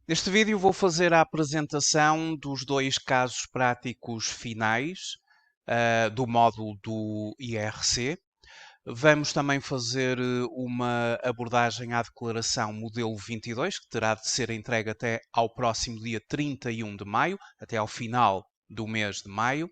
Neste vídeo vou fazer a apresentação dos dois casos práticos finais do módulo do IRC. Vamos também fazer uma abordagem à declaração modelo 22, que terá de ser entregue até ao próximo dia 31 de maio, até ao final do mês de maio.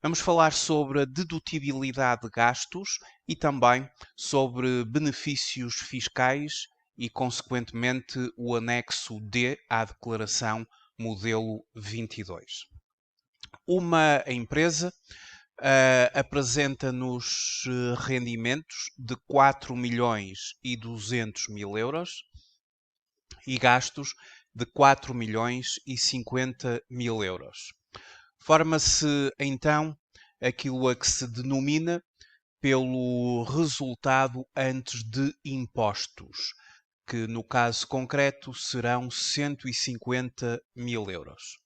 Vamos falar sobre a dedutibilidade de gastos e também sobre benefícios fiscais e, consequentemente, o anexo D à declaração modelo 22. Uma empresa apresenta-nos rendimentos de 4 milhões e 200 mil euros e gastos de 4 milhões e 50 mil euros. Forma-se então aquilo a que se denomina pelo resultado antes de impostos, que no caso concreto serão 150 mil euros.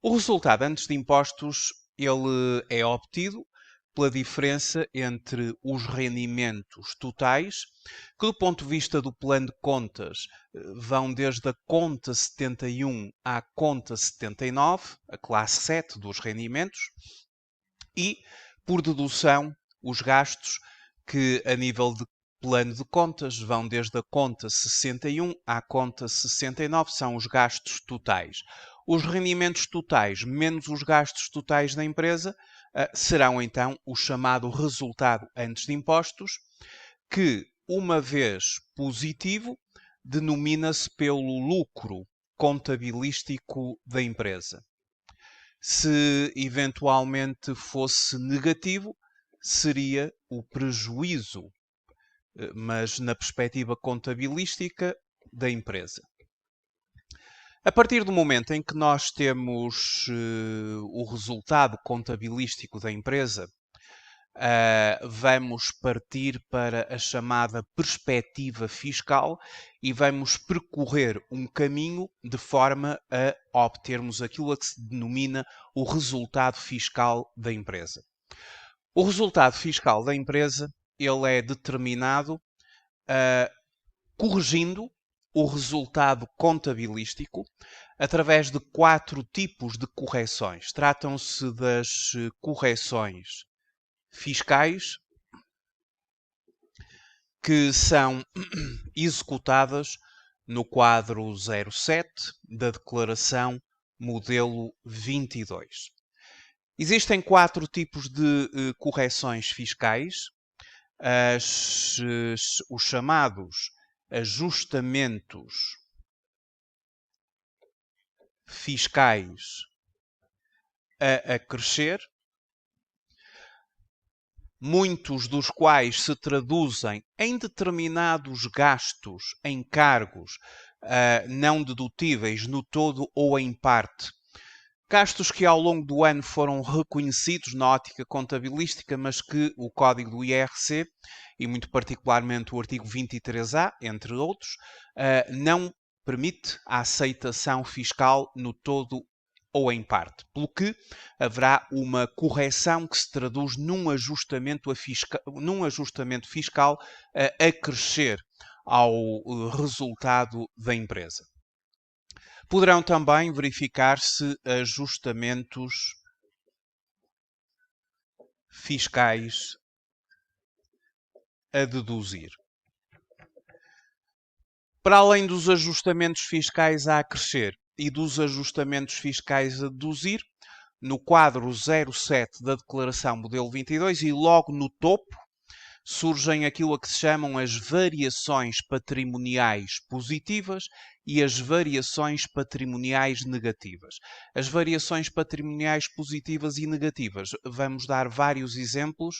O resultado antes de impostos ele é obtido pela diferença entre os rendimentos totais, que do ponto de vista do plano de contas vão desde a conta 71 à conta 79, a classe 7 dos rendimentos, e, por dedução, os gastos que a nível de plano de contas vão desde a conta 61 à conta 69, são os gastos totais. Os rendimentos totais menos os gastos totais da empresa serão então o chamado resultado antes de impostos, que, uma vez positivo, denomina-se pelo lucro contabilístico da empresa. Se eventualmente fosse negativo, seria o prejuízo, mas na perspectiva contabilística da empresa. A partir do momento em que nós temos o resultado contabilístico da empresa, vamos partir para a chamada perspectiva fiscal e vamos percorrer um caminho de forma a obtermos aquilo a que se denomina o resultado fiscal da empresa. O resultado fiscal da empresa ele é determinado corrigindo o resultado contabilístico através de 4 tipos de correções. Tratam-se das correções fiscais, que são executadas no quadro 07 da declaração modelo 22. Existem 4 tipos de correções fiscais, os chamados ajustamentos fiscais a crescer, muitos dos quais se traduzem em determinados gastos, encargos não dedutíveis no todo ou em parte. Gastos que ao longo do ano foram reconhecidos na ótica contabilística, mas que o Código do IRC, e muito particularmente o artigo 23A, entre outros, não permite a aceitação fiscal no todo ou em parte, pelo que haverá uma correção que se traduz num ajustamento fiscal a crescer ao resultado da empresa. Poderão também verificar-se ajustamentos fiscais a deduzir. Para além dos ajustamentos fiscais a crescer e dos ajustamentos fiscais a deduzir, no quadro 07 da Declaração Modelo 22 e logo no topo, surgem aquilo a que se chamam as variações patrimoniais positivas e as variações patrimoniais negativas. As variações patrimoniais positivas e negativas, vamos dar vários exemplos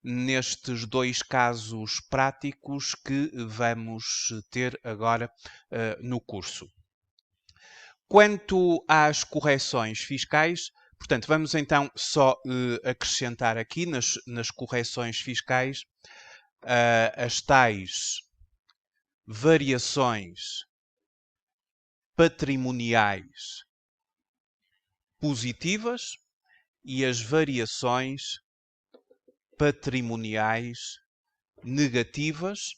nestes dois casos práticos que vamos ter agora no curso. Quanto às correções fiscais, portanto, vamos então só acrescentar aqui nas correções fiscais as tais variações patrimoniais positivas e as variações patrimoniais negativas,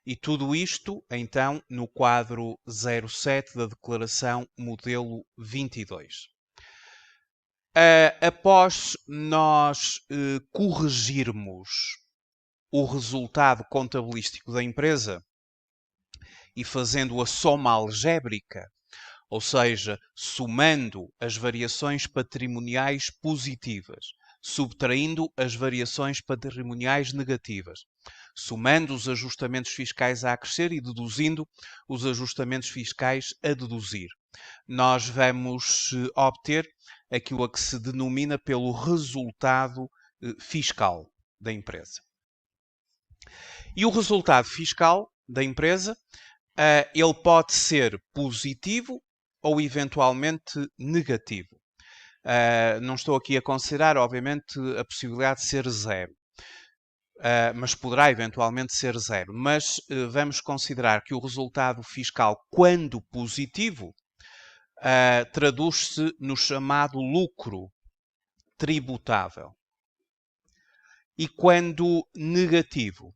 E tudo isto, então, no quadro 07 da Declaração Modelo 22. Após nós corrigirmos o resultado contabilístico da empresa e fazendo a soma algébrica, ou seja, somando as variações patrimoniais positivas, subtraindo as variações patrimoniais negativas, somando os ajustamentos fiscais a acrescer e deduzindo os ajustamentos fiscais a deduzir, nós vamos obter aquilo a que se denomina pelo resultado fiscal da empresa. E o resultado fiscal da empresa, ele pode ser positivo ou eventualmente negativo. Não estou aqui a considerar, obviamente, a possibilidade de ser zero. Mas poderá eventualmente ser zero. Mas vamos considerar que o resultado fiscal, quando positivo, traduz-se no chamado lucro tributável. E quando negativo,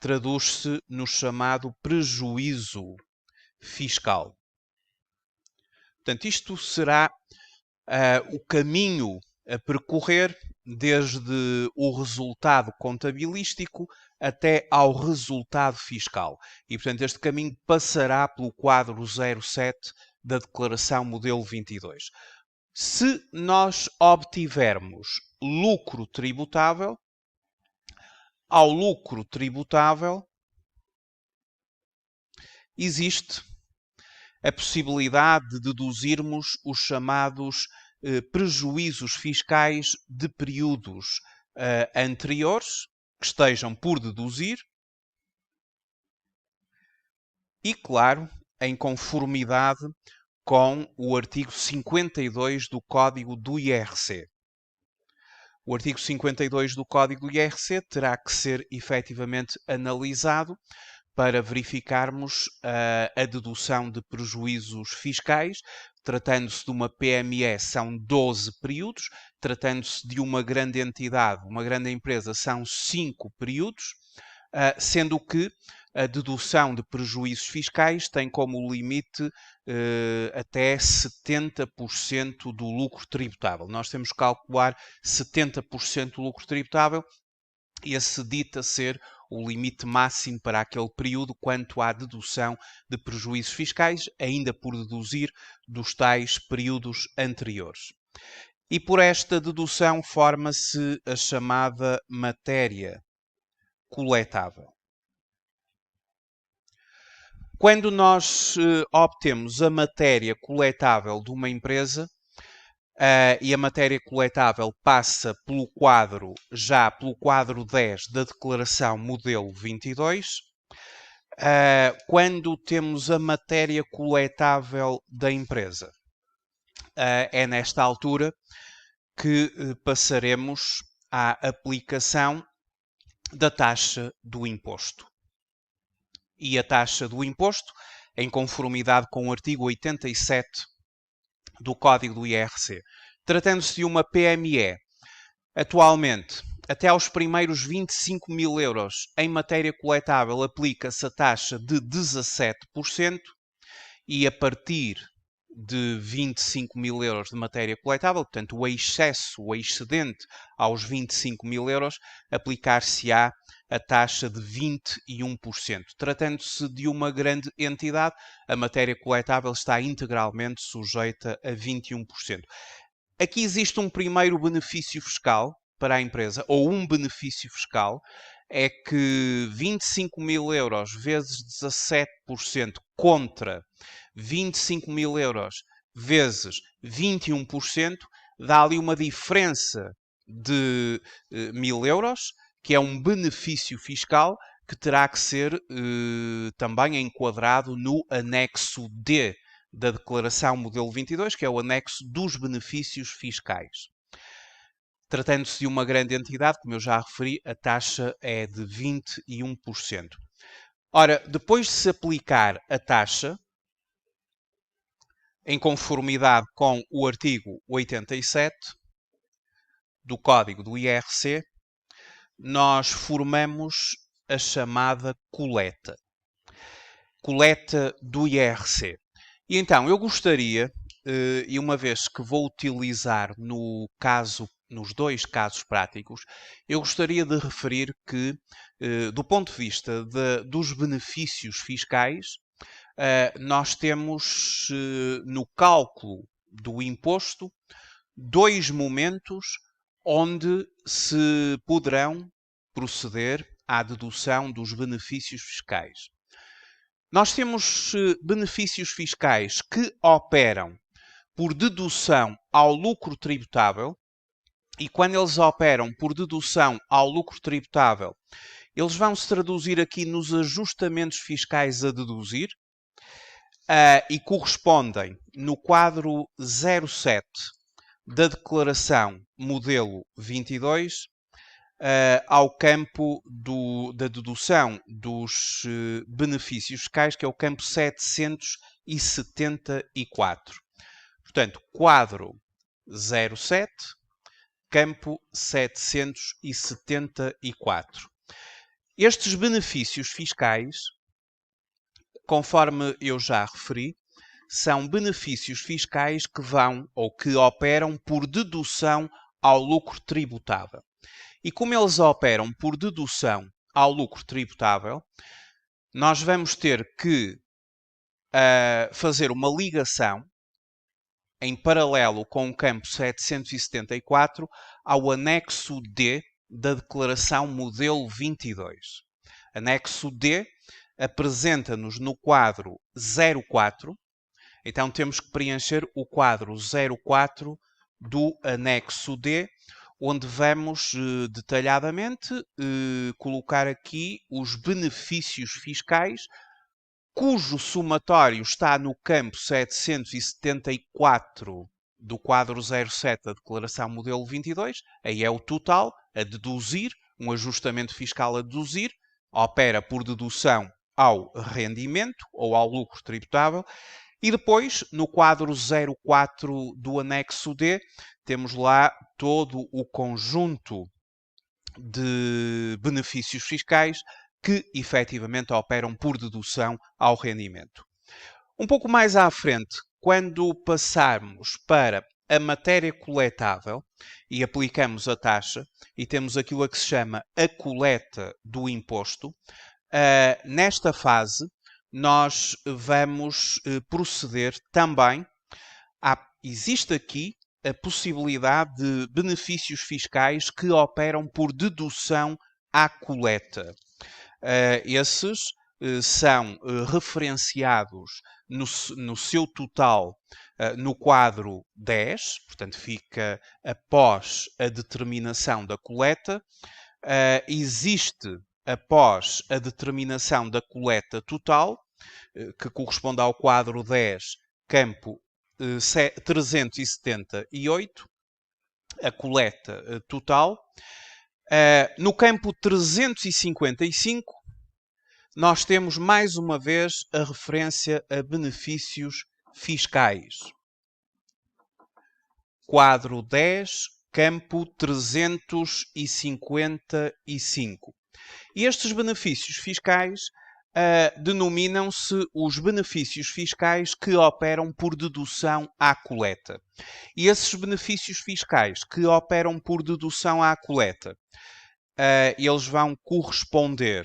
traduz-se no chamado prejuízo fiscal. Portanto, isto será o caminho a percorrer desde o resultado contabilístico até ao resultado fiscal. E, portanto, este caminho passará pelo quadro 07 da Declaração Modelo 22. Se nós obtivermos lucro tributável, ao lucro tributável existe a possibilidade de deduzirmos os chamados prejuízos fiscais de períodos anteriores, que estejam por deduzir, e, claro, em conformidade com o artigo 52 do Código do IRC. O artigo 52 do Código do IRC terá que ser efetivamente analisado para verificarmos a dedução de prejuízos fiscais. Tratando-se de uma PME, são 12 períodos. Tratando-se de uma grande entidade, uma grande empresa, são 5 períodos, sendo que a dedução de prejuízos fiscais tem como limite até 70% do lucro tributável. Nós temos que calcular 70% do lucro tributável, e esse dita ser o limite máximo para aquele período quanto à dedução de prejuízos fiscais, ainda por deduzir dos tais períodos anteriores. E por esta dedução forma-se a chamada matéria coletável. Quando nós obtemos a matéria coletável de uma empresa, e a matéria coletável passa pelo quadro 10 da Declaração Modelo 22, quando temos a matéria coletável da empresa, é nesta altura que passaremos à aplicação da taxa do imposto. E a taxa do imposto, em conformidade com o artigo 87 do Código do IRC. Tratando-se de uma PME, atualmente, até aos primeiros 25 mil euros em matéria coletável, aplica-se a taxa de 17%, e a partir de 25 mil euros de matéria coletável, portanto o excesso, o excedente aos 25 mil euros, aplicar-se-á a taxa de 21%. Tratando-se de uma grande entidade, a matéria coletável está integralmente sujeita a 21%. Aqui existe um primeiro benefício fiscal para a empresa, ou um benefício fiscal, é que 25 mil euros vezes 17% contra 25 mil euros vezes 21%, dá ali uma diferença de 1000 euros, que é um benefício fiscal que terá que ser também enquadrado no anexo D da Declaração Modelo 22, que é o anexo dos benefícios fiscais. Tratando-se de uma grande entidade, como eu já referi, a taxa é de 21%. Ora, depois de se aplicar a taxa, em conformidade com o artigo 87 do Código do IRC, nós formamos a chamada coleta. coleta do IRC. E então, eu gostaria, e uma vez que vou utilizar nos dois casos práticos, eu gostaria de referir que, do ponto de vista dos benefícios fiscais, nós temos no cálculo do imposto dois momentos onde se poderão proceder à dedução dos benefícios fiscais. Nós temos benefícios fiscais que operam por dedução ao lucro tributável, e quando eles operam por dedução ao lucro tributável, eles vão se traduzir aqui nos ajustamentos fiscais a deduzir e correspondem no quadro 07 da declaração modelo 22 ao campo da dedução dos benefícios fiscais, que é o campo 774. Portanto, quadro 07, campo 774. Estes benefícios fiscais, conforme eu já referi, são benefícios fiscais que vão ou que operam por dedução ao lucro tributável. E como eles operam por dedução ao lucro tributável, nós vamos ter que fazer uma ligação em paralelo com o campo 774 ao anexo D da declaração modelo 22. Anexo D apresenta-nos no quadro 04, então temos que preencher o quadro 04 do anexo D, onde vamos detalhadamente colocar aqui os benefícios fiscais, cujo somatório está no campo 774 do quadro 07 da declaração modelo 22, aí é o total a deduzir, um ajustamento fiscal a deduzir, opera por dedução ao rendimento ou ao lucro tributável. E depois, no quadro 04 do anexo D, temos lá todo o conjunto de benefícios fiscais que efetivamente operam por dedução ao rendimento. Um pouco mais à frente, quando passarmos para a matéria coletável e aplicamos a taxa e temos aquilo a que se chama a coleta do imposto, nesta fase nós vamos proceder também. Existe aqui a possibilidade de benefícios fiscais que operam por dedução à coleta. Esses são referenciados no seu total no quadro 10, portanto fica após a determinação da coleta. Existe após a determinação da coleta total, que corresponde ao quadro 10, campo 378, a coleta total. No campo 355, nós temos mais uma vez a referência a benefícios fiscais. Quadro 10, campo 355. E estes benefícios fiscais denominam-se os benefícios fiscais que operam por dedução à coleta. E esses benefícios fiscais que operam por dedução à coleta, eles vão corresponder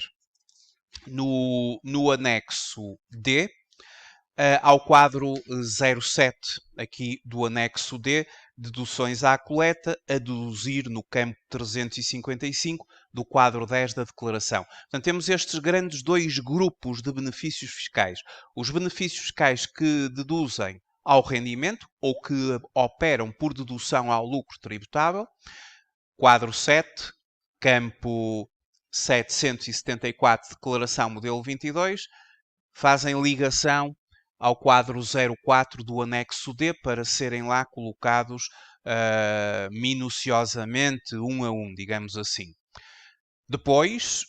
no anexo D ao quadro 07 aqui do anexo D, deduções à coleta, a deduzir no campo 355 do quadro 10 da declaração. Portanto, temos estes grandes dois grupos de benefícios fiscais. Os benefícios fiscais que deduzem ao rendimento ou que operam por dedução ao lucro tributável, quadro 7, campo 774, declaração modelo 22, fazem ligação ao quadro 04 do anexo D para serem lá colocados minuciosamente, um a um, digamos assim. Depois,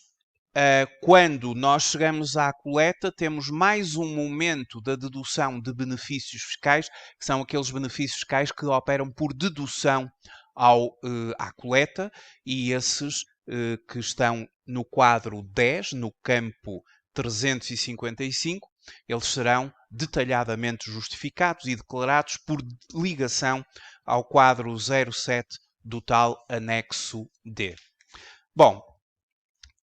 quando nós chegamos à coleta, temos mais um momento da dedução de benefícios fiscais, que são aqueles benefícios fiscais que operam por dedução à coleta, e esses que estão no quadro 10, no campo 355, eles serão detalhadamente justificados e declarados por ligação ao quadro 07 do tal anexo D. Bom,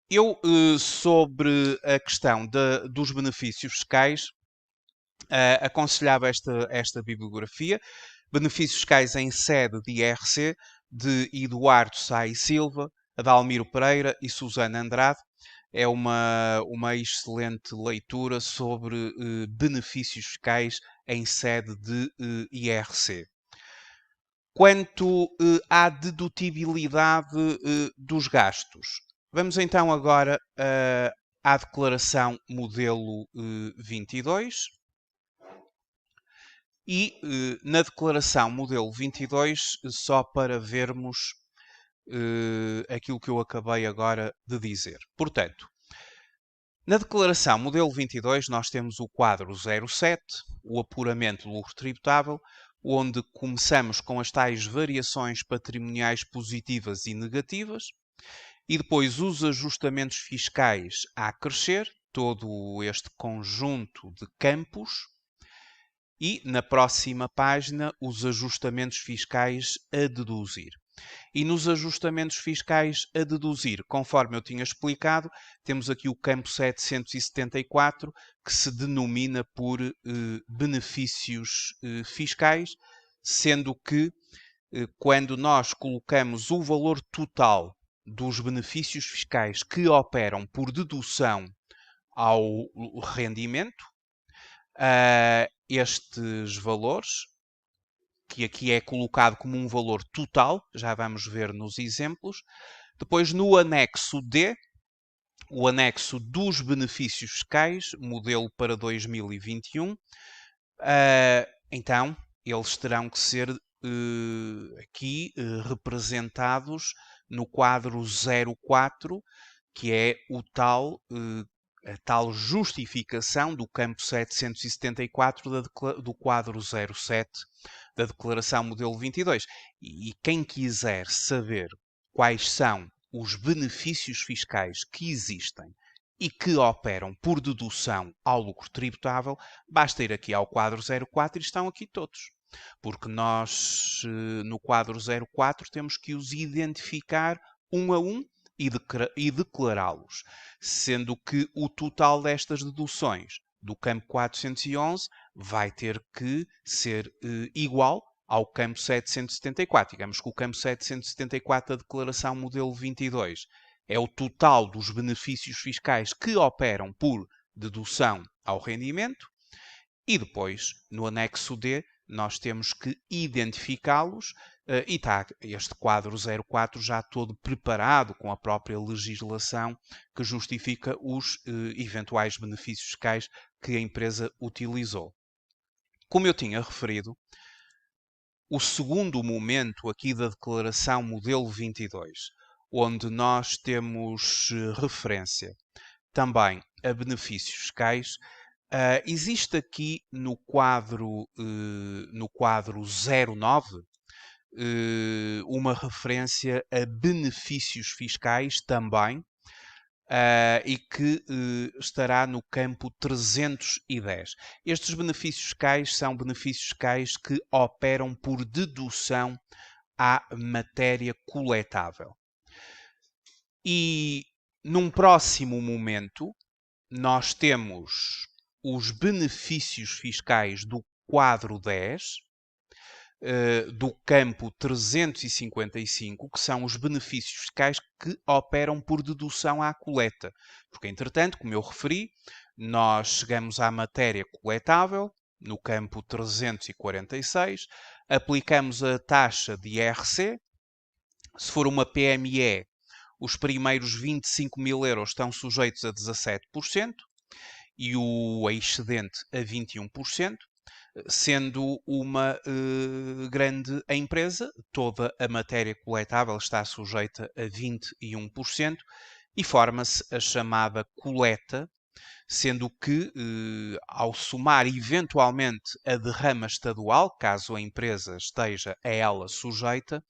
eu sobre a questão dos benefícios fiscais aconselhava esta bibliografia, Benefícios Fiscais em Sede de IRC, de Eduardo Sá e Silva, Adalmiro Pereira e Susana Andrade. É uma excelente leitura sobre benefícios fiscais em sede de IRC. Quanto à dedutibilidade dos gastos, vamos então agora à declaração modelo 22. E na declaração modelo 22, só para vermos aquilo que eu acabei agora de dizer. Portanto, na declaração modelo 22 nós temos o quadro 07, o apuramento do lucro tributável, onde começamos com as tais variações patrimoniais positivas e negativas, e depois os ajustamentos fiscais a crescer, todo este conjunto de campos, e na próxima página os ajustamentos fiscais a deduzir. E nos ajustamentos fiscais a deduzir, conforme eu tinha explicado, temos aqui o campo 774, que se denomina por benefícios fiscais, sendo que quando nós colocamos o valor total dos benefícios fiscais que operam por dedução ao rendimento, estes valores, que aqui é colocado como um valor total, já vamos ver nos exemplos. Depois, no anexo D, o anexo dos benefícios fiscais, modelo para 2021, então, eles terão que ser aqui representados no quadro 04, que é a tal justificação do campo 774 do quadro 07 da declaração modelo 22. E quem quiser saber quais são os benefícios fiscais que existem e que operam por dedução ao lucro tributável, basta ir aqui ao quadro 04 e estão aqui todos. Porque nós, no quadro 04, temos que os identificar um a um e declará-los, sendo que o total destas deduções do campo 411 vai ter que ser igual ao campo 774. Digamos que o campo 774 da declaração modelo 22 é o total dos benefícios fiscais que operam por dedução ao rendimento, e depois, no anexo D, nós temos que identificá-los e está este quadro 04 já todo preparado com a própria legislação que justifica os eventuais benefícios fiscais que a empresa utilizou. Como eu tinha referido, o segundo momento aqui da declaração modelo 22, onde nós temos referência também a benefícios fiscais, existe aqui no quadro 09 uma referência a benefícios fiscais também, e que estará no campo 310. Estes benefícios fiscais são benefícios fiscais que operam por dedução à matéria coletável. E num próximo momento, nós temos os benefícios fiscais do quadro 10, do campo 355, que são os benefícios fiscais que operam por dedução à coleta. Porque, entretanto, como eu referi, nós chegamos à matéria coletável, no campo 346, aplicamos a taxa de IRC. Se for uma PME, os primeiros 25 mil euros estão sujeitos a 17% e o excedente a 21%. Sendo uma grande empresa, toda a matéria coletável está sujeita a 21% e forma-se a chamada coleta, sendo que, ao somar eventualmente a derrama estadual, caso a empresa esteja a ela sujeita,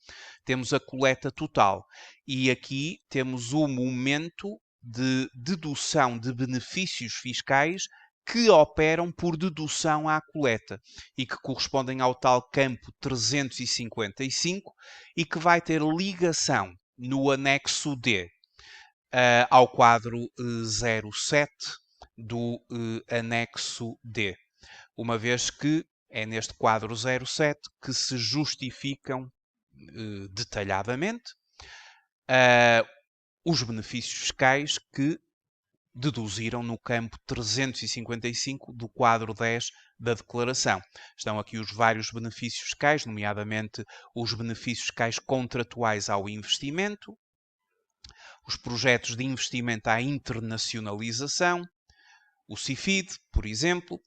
temos a coleta total. E aqui temos o momento de dedução de benefícios fiscais que operam por dedução à coleta e que correspondem ao tal campo 355 e que vai ter ligação no anexo D ao quadro 07 do anexo D, uma vez que é neste quadro 07 que se justificam detalhadamente os benefícios fiscais que deduziram no campo 355 do quadro 10 da declaração. Estão aqui os vários benefícios fiscais, nomeadamente os benefícios fiscais contratuais ao investimento, os projetos de investimento à internacionalização, o CIFID, por exemplo,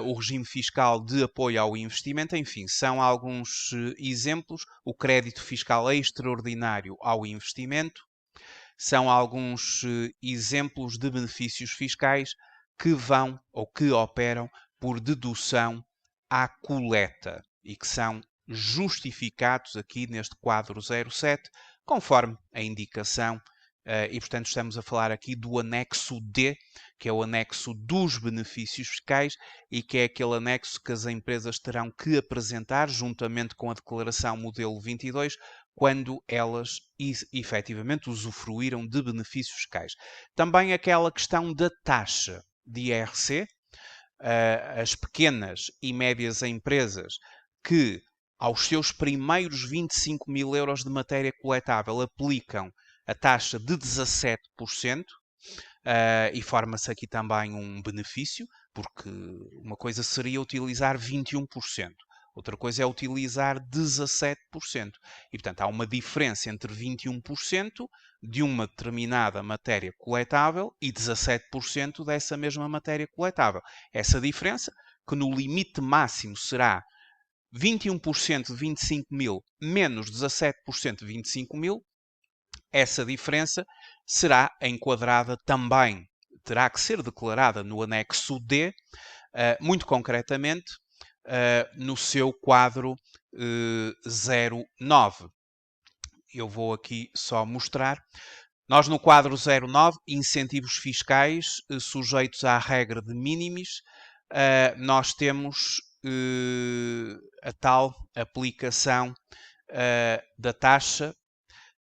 o regime fiscal de apoio ao investimento, enfim, são alguns exemplos. O crédito fiscal extraordinário ao investimento, são alguns exemplos de benefícios fiscais que vão ou que operam por dedução à coleta e que são justificados aqui neste quadro 07, conforme a indicação, e portanto estamos a falar aqui do anexo D, que é o anexo dos benefícios fiscais e que é aquele anexo que as empresas terão que apresentar juntamente com a declaração modelo 22, quando elas efetivamente usufruíram de benefícios fiscais. Também aquela questão da taxa de IRC, as pequenas e médias empresas que aos seus primeiros 25 mil euros de matéria coletável aplicam a taxa de 17%, e forma-se aqui também um benefício, porque uma coisa seria utilizar 21%. Outra coisa é utilizar 17%. E, portanto, há uma diferença entre 21% de uma determinada matéria coletável e 17% dessa mesma matéria coletável. Essa diferença, que no limite máximo será 21% de 25 mil menos 17% de 25 mil, essa diferença será enquadrada também, terá que ser declarada no anexo D, muito concretamente, no seu quadro 09. Eu vou aqui só mostrar. Nós no quadro 09, incentivos fiscais sujeitos à regra de minimis, nós temos a tal aplicação da taxa,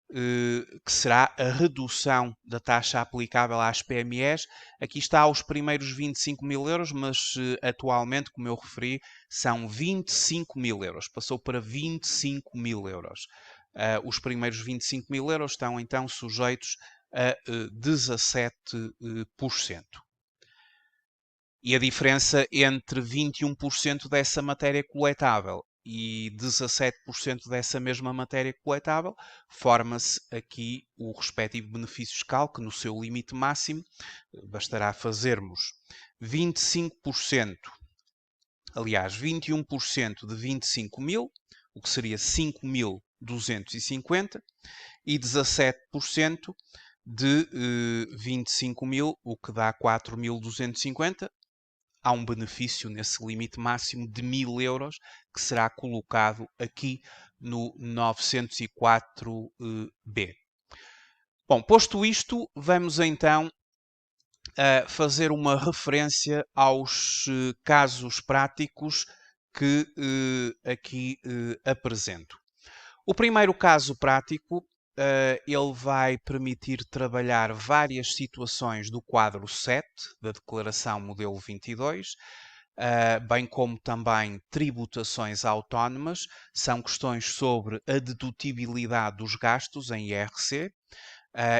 que será a redução da taxa aplicável às PMEs. Aqui está aos primeiros 25 mil euros, mas atualmente, como eu referi, são 25 mil euros. Passou para 25 mil euros. Os primeiros 25 mil euros estão então sujeitos a 17%. E a diferença entre 21% dessa matéria coletável e 17% dessa mesma matéria coletável, forma-se aqui o respectivo benefício fiscal, que no seu limite máximo bastará fazermos 25%, aliás, 21% de 25 mil, o que seria 5.250, e 17% de 25 mil, o que dá 4.250. Há um benefício nesse limite máximo de 1.000 euros que será colocado aqui no 904B. Bom, posto isto, vamos então fazer uma referência aos casos práticos que aqui apresento. O primeiro caso prático, ele vai permitir trabalhar várias situações do quadro 7 da Declaração Modelo 22, bem como também tributações autónomas. São questões sobre a dedutibilidade dos gastos em IRC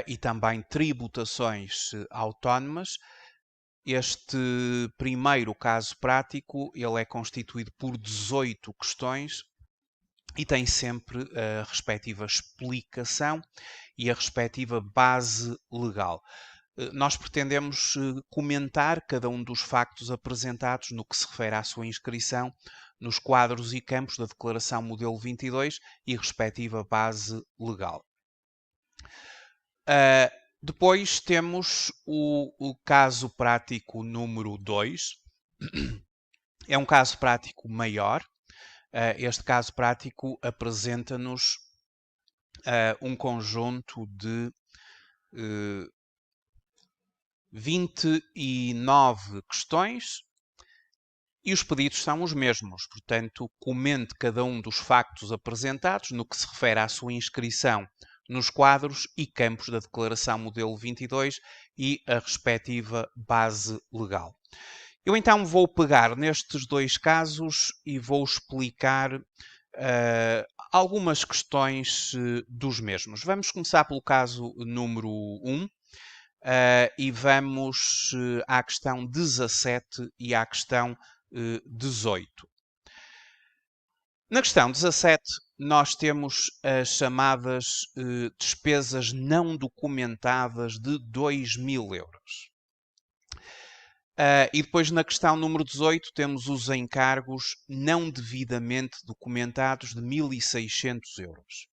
e também tributações autónomas. Este primeiro caso prático, ele é constituído por 18 questões e tem sempre a respectiva explicação e a respectiva base legal. Nós pretendemos comentar cada um dos factos apresentados no que se refere à sua inscrição nos quadros e campos da Declaração Modelo 22 e respectiva base legal. Depois temos o caso prático número 2. É um caso prático maior. Este caso prático apresenta-nos um conjunto de 29 questões e os pedidos são os mesmos. Portanto, comente cada um dos factos apresentados no que se refere à sua inscrição nos quadros e campos da Declaração Modelo 22 e a respectiva base legal. Eu então vou pegar nestes dois casos e vou explicar algumas questões dos mesmos. Vamos começar pelo caso número 1 e vamos à questão 17 e à questão 18. Na questão 17, nós temos as chamadas despesas não documentadas de 2.000 euros. E depois na questão número 18 temos os encargos não devidamente documentados de 1.600 euros.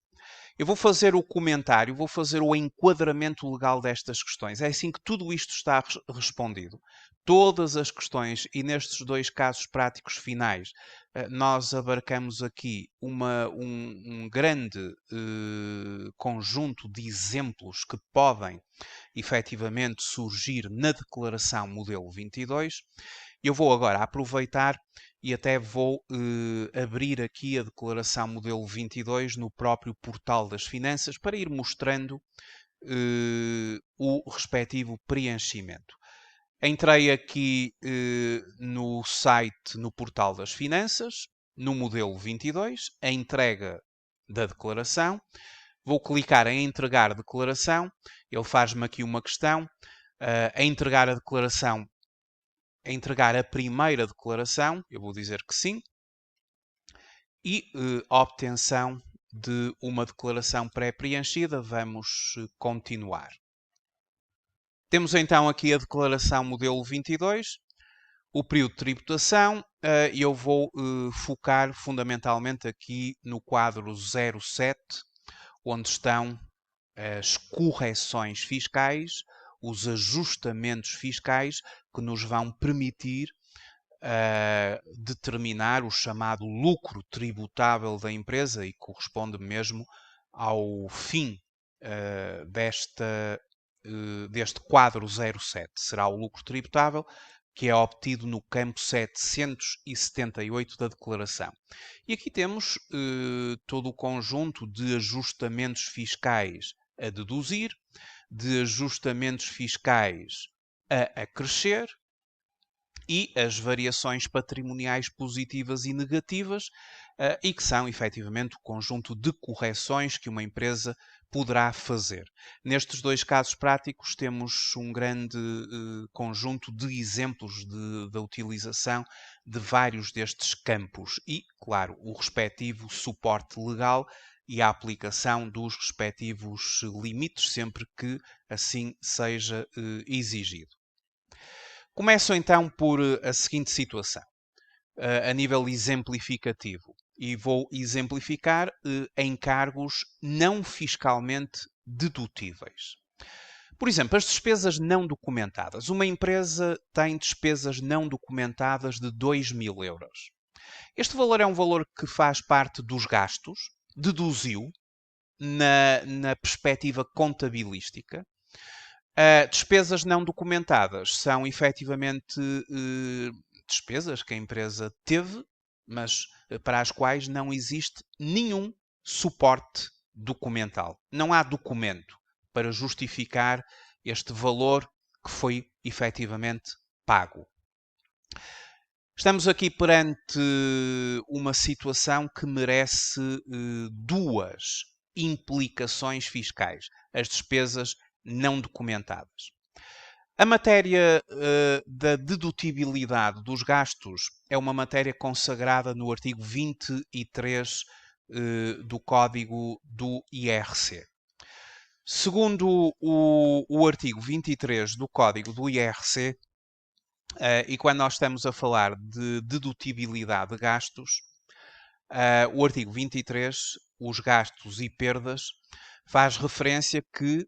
Eu vou fazer o comentário, vou fazer o enquadramento legal destas questões. É assim que tudo isto está respondido. Todas as questões, e nestes dois casos práticos finais, nós abarcamos aqui um grande conjunto de exemplos que podem efetivamente surgir na Declaração Modelo 22. Eu vou agora aproveitar e até vou abrir aqui a Declaração Modelo 22 no próprio Portal das Finanças para ir mostrando o respectivo preenchimento. Entrei aqui no site, no Portal das Finanças, no Modelo 22, a entrega da declaração. Vou clicar em entregar declaração. Ele faz-me aqui uma questão. A entregar a declaração, a entregar a primeira declaração, eu vou dizer que sim. E a obtenção de uma declaração pré-preenchida, vamos continuar. Temos então aqui a declaração modelo 22, o período de tributação, e eu vou focar fundamentalmente aqui no quadro 07, onde estão as correções fiscais, os ajustamentos fiscais que nos vão permitir determinar o chamado lucro tributável da empresa e corresponde mesmo ao fim deste quadro 07. Será o lucro tributável que é obtido no campo 778 da declaração. E aqui temos todo o conjunto de ajustamentos fiscais a deduzir, de ajustamentos fiscais a acrescer e as variações patrimoniais positivas e negativas, e que são efetivamente o conjunto de correções que uma empresa poderá fazer. Nestes dois casos práticos temos um grande conjunto de exemplos da utilização de vários destes campos e, claro, o respectivo suporte legal e a aplicação dos respectivos limites, sempre que assim seja exigido. Começo então por a seguinte situação, a nível exemplificativo. E vou exemplificar encargos não fiscalmente dedutíveis. Por exemplo, as despesas não documentadas. Uma empresa tem despesas não documentadas de 2.000 euros. Este valor é um valor que faz parte dos gastos, deduziu na perspectiva contabilística. Despesas não documentadas são efetivamente despesas que a empresa teve, mas para as quais não existe nenhum suporte documental. Não há documento para justificar este valor que foi efetivamente pago. Estamos aqui perante uma situação que merece duas implicações fiscais. As despesas não documentadas. A matéria da dedutibilidade dos gastos é uma matéria consagrada no artigo 23 do Código do IRC. Segundo o artigo 23 do Código do IRC, e quando nós estamos a falar de dedutibilidade de gastos, o artigo 23, os gastos e perdas, faz referência que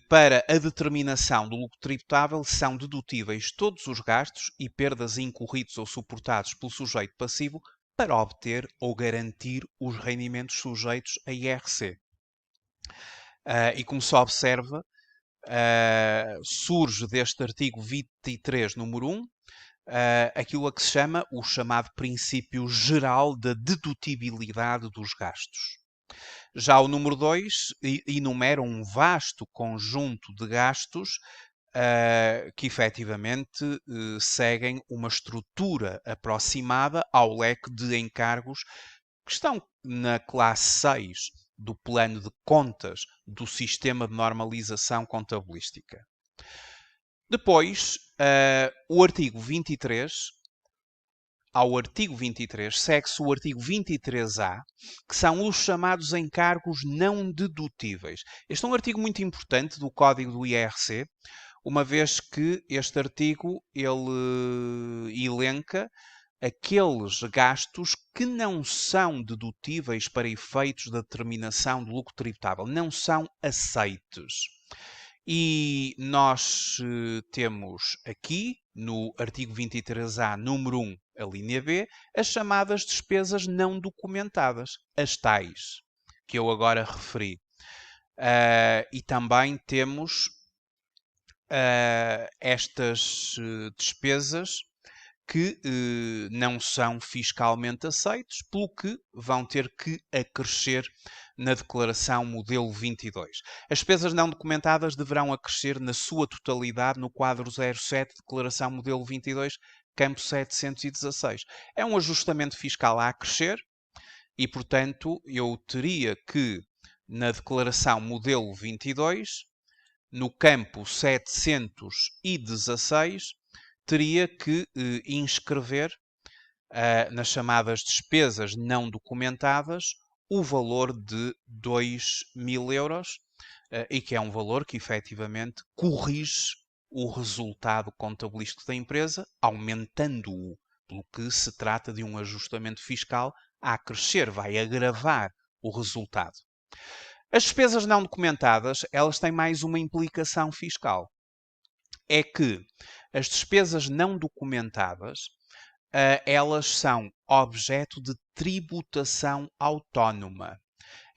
para a determinação do lucro tributável são dedutíveis todos os gastos e perdas incorridos ou suportados pelo sujeito passivo para obter ou garantir os rendimentos sujeitos a IRC. E como se observa, surge deste artigo 23, número 1, aquilo a que se chama o chamado princípio geral da dedutibilidade dos gastos. Já o número 2 enumera um vasto conjunto de gastos que efetivamente seguem uma estrutura aproximada ao leque de encargos que estão na classe 6 do plano de contas do sistema de normalização contabilística. Depois, o artigo 23, ao artigo 23, segue-se o artigo 23A, que são os chamados encargos não dedutíveis. Este é um artigo muito importante do Código do IRC, uma vez que este artigo ele elenca aqueles gastos que não são dedutíveis para efeitos da determinação do lucro tributável, não são aceites. E nós temos aqui, no artigo 23A, número 1, a linha B, as chamadas despesas não documentadas, as tais, que eu agora referi. E também temos estas despesas que não são fiscalmente aceitos, pelo que vão ter que acrescer na declaração modelo 22. As despesas não documentadas deverão acrescer na sua totalidade no quadro 07, declaração modelo 22, campo 716. É um ajustamento fiscal a acrescer e, portanto, eu teria que, na declaração modelo 22, no campo 716, teria que inscrever nas chamadas despesas não documentadas o valor de 2.000 euros e que é um valor que efetivamente corrige o resultado contabilístico da empresa, aumentando-o, pelo que se trata de um ajustamento fiscal a crescer, vai agravar o resultado. As despesas não documentadas, elas têm mais uma implicação fiscal. É que as despesas não documentadas, elas são objeto de tributação autónoma.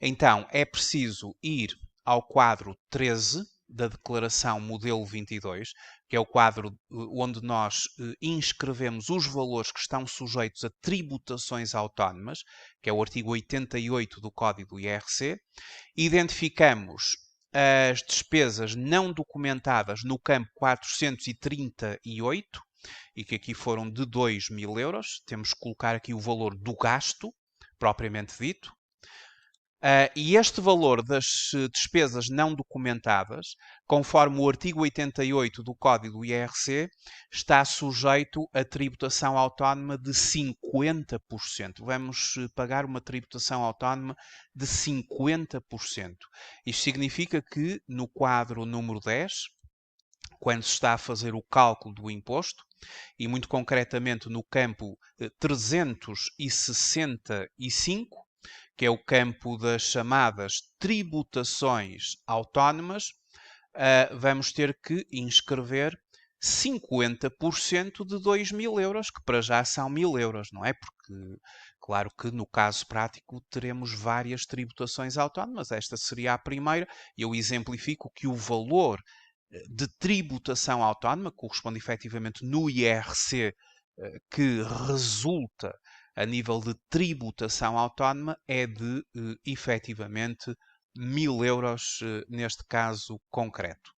Então, é preciso ir ao quadro 13 da declaração modelo 22, que é o quadro onde nós inscrevemos os valores que estão sujeitos a tributações autónomas, que é o artigo 88 do Código do IRC, identificamos as despesas não documentadas no campo 438, e que aqui foram de 2.000 euros. Temos que colocar aqui o valor do gasto, propriamente dito. E este valor das despesas não documentadas, conforme o artigo 88 do Código do IRC, está sujeito a tributação autónoma de 50%. Vamos pagar uma tributação autónoma de 50%. Isto significa que no quadro número 10, quando se está a fazer o cálculo do imposto, e muito concretamente no campo 365, que é o campo das chamadas tributações autónomas, vamos ter que inscrever 50% de 2.000 euros, que para já são 1.000 euros, não é? Porque, claro que no caso prático teremos várias tributações autónomas, esta seria a primeira. Eu exemplifico que o valor de tributação autónoma corresponde efetivamente no IRC que resulta a nível de tributação autónoma é de, efetivamente, 1.000 euros neste caso concreto.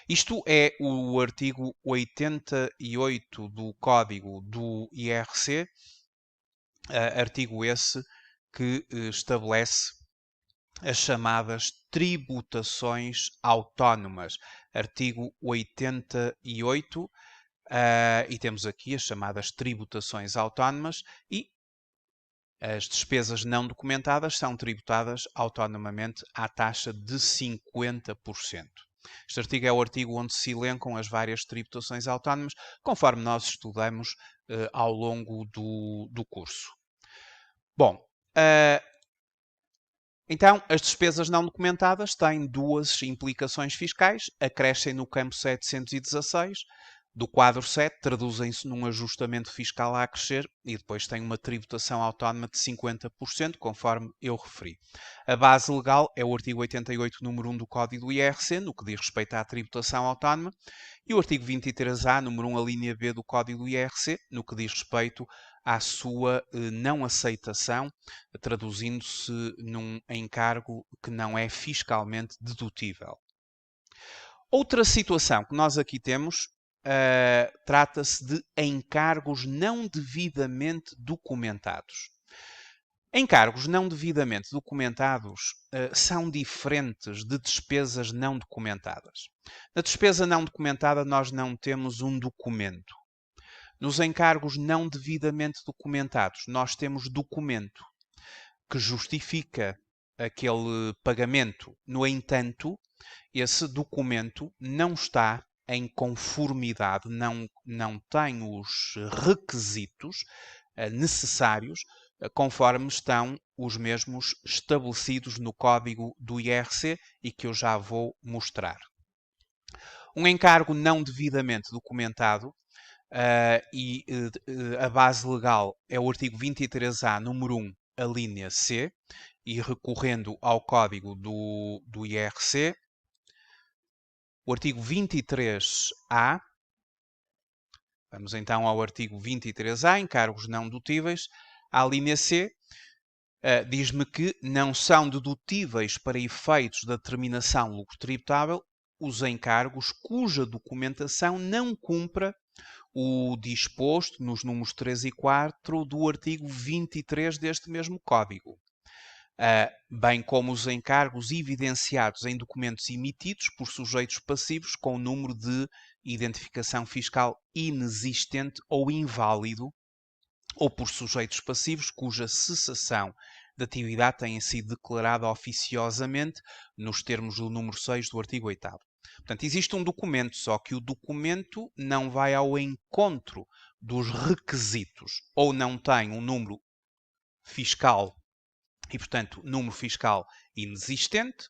Isto é o artigo 88 do Código do IRC, artigo esse que estabelece as chamadas tributações autónomas. Artigo 88, e temos aqui as chamadas tributações autónomas e as despesas não documentadas são tributadas autonomamente à taxa de 50%. Este artigo é o artigo onde se elencam as várias tributações autónomas, conforme nós estudamos ao longo do curso. Bom, então as despesas não documentadas têm duas implicações fiscais, acrescem no campo 716, do quadro 7 traduzem-se num ajustamento fiscal a crescer e depois tem uma tributação autónoma de 50%, conforme eu referi. A base legal é o artigo 88, número 1 do Código do IRC, no que diz respeito à tributação autónoma, e o artigo 23A, número 1, a linha B do Código do IRC, no que diz respeito à sua não aceitação, traduzindo-se num encargo que não é fiscalmente dedutível. Outra situação que nós aqui temos trata-se de encargos não devidamente documentados. Encargos não devidamente documentados são diferentes de despesas não documentadas. Na despesa não documentada nós não temos um documento. Nos encargos não devidamente documentados nós temos documento que justifica aquele pagamento. No entanto, esse documento não está em conformidade, não tem os requisitos necessários conforme estão os mesmos estabelecidos no código do IRC e que eu já vou mostrar. Um encargo não devidamente documentado a base legal é o artigo 23A, número 1, a linha C, e recorrendo ao código do IRC, o artigo 23A, vamos então ao artigo 23A, encargos não dedutíveis, a linha C, diz-me que não são dedutíveis para efeitos da determinação lucro tributável os encargos cuja documentação não cumpra o disposto nos números 3 e 4 do artigo 23 deste mesmo Código, bem como os encargos evidenciados em documentos emitidos por sujeitos passivos com número de identificação fiscal inexistente ou inválido, ou por sujeitos passivos cuja cessação de atividade tenha sido declarada oficiosamente nos termos do número 6 do artigo 8º. Portanto, existe um documento, só que o documento não vai ao encontro dos requisitos, ou não tem um número fiscal e, portanto, número fiscal inexistente,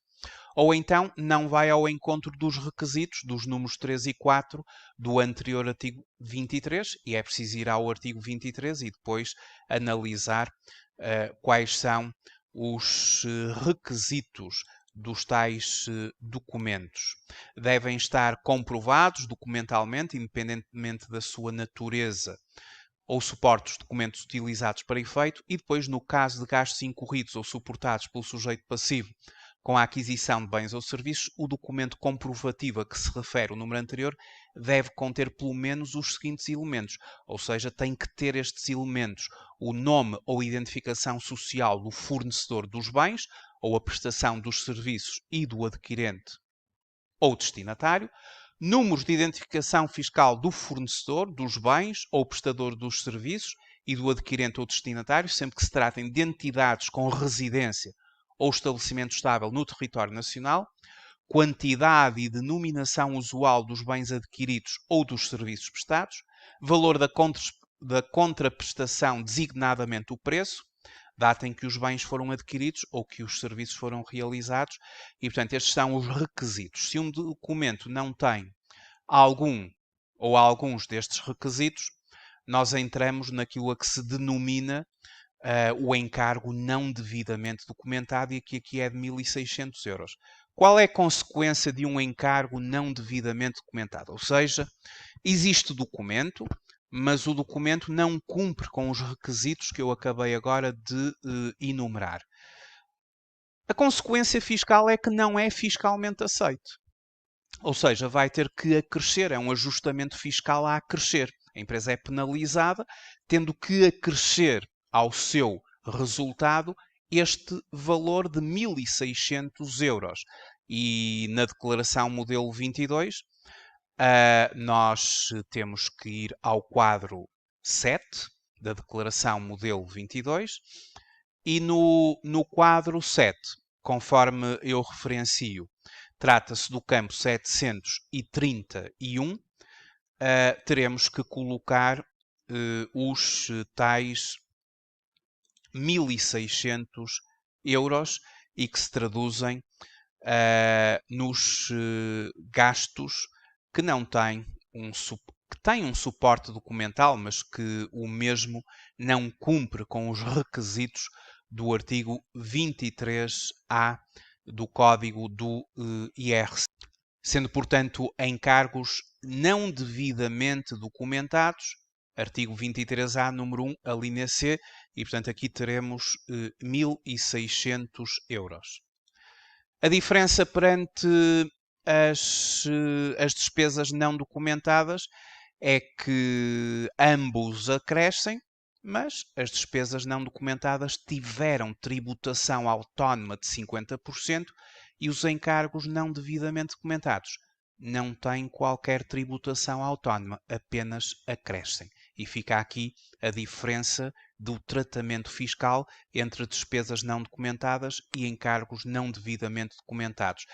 ou então não vai ao encontro dos requisitos dos números 3 e 4 do anterior artigo 23, e é preciso ir ao artigo 23 e depois analisar quais são os requisitos dos tais documentos. Devem estar comprovados documentalmente, independentemente da sua natureza, ou suporte os documentos utilizados para efeito, e depois, no caso de gastos incorridos ou suportados pelo sujeito passivo com a aquisição de bens ou serviços, o documento comprovativo a que se refere o número anterior deve conter pelo menos os seguintes elementos, ou seja, tem que ter estes elementos: o nome ou identificação social do fornecedor dos bens ou a prestação dos serviços e do adquirente ou destinatário, números de identificação fiscal do fornecedor dos bens ou prestador dos serviços e do adquirente ou destinatário, sempre que se tratem de entidades com residência ou estabelecimento estável no território nacional, quantidade e denominação usual dos bens adquiridos ou dos serviços prestados, valor da contraprestação designadamente o preço, data em que os bens foram adquiridos ou que os serviços foram realizados, e, portanto, estes são os requisitos. Se um documento não tem algum ou alguns destes requisitos, nós entramos naquilo a que se denomina o encargo não devidamente documentado, e aqui é de 1.600 euros. Qual é a consequência de um encargo não devidamente documentado? Ou seja, existe documento, mas o documento não cumpre com os requisitos que eu acabei agora de enumerar. A consequência fiscal é que não é fiscalmente aceito. Ou seja, vai ter que acrescer, é um ajustamento fiscal a acrescer. A empresa é penalizada, tendo que acrescer ao seu resultado este valor de 1.600 euros. E na declaração modelo 22, nós temos que ir ao quadro 7 da declaração modelo 22 e no quadro 7, conforme eu referencio, trata-se do campo 731, teremos que colocar os tais 1.600 euros e que se traduzem nos gastos que não têm que tem um suporte documental, mas que o mesmo não cumpre com os requisitos do artigo 23A do Código do IRC, sendo, portanto, encargos não devidamente documentados, artigo 23A, número 1, a linha C, e, portanto, aqui teremos 1.600 euros. A diferença perante as despesas não documentadas é que ambos acrescem, mas as despesas não documentadas tiveram tributação autónoma de 50% e os encargos não devidamente documentados não têm qualquer tributação autónoma, apenas acrescem. E fica aqui a diferença do tratamento fiscal entre despesas não documentadas e encargos não devidamente documentados.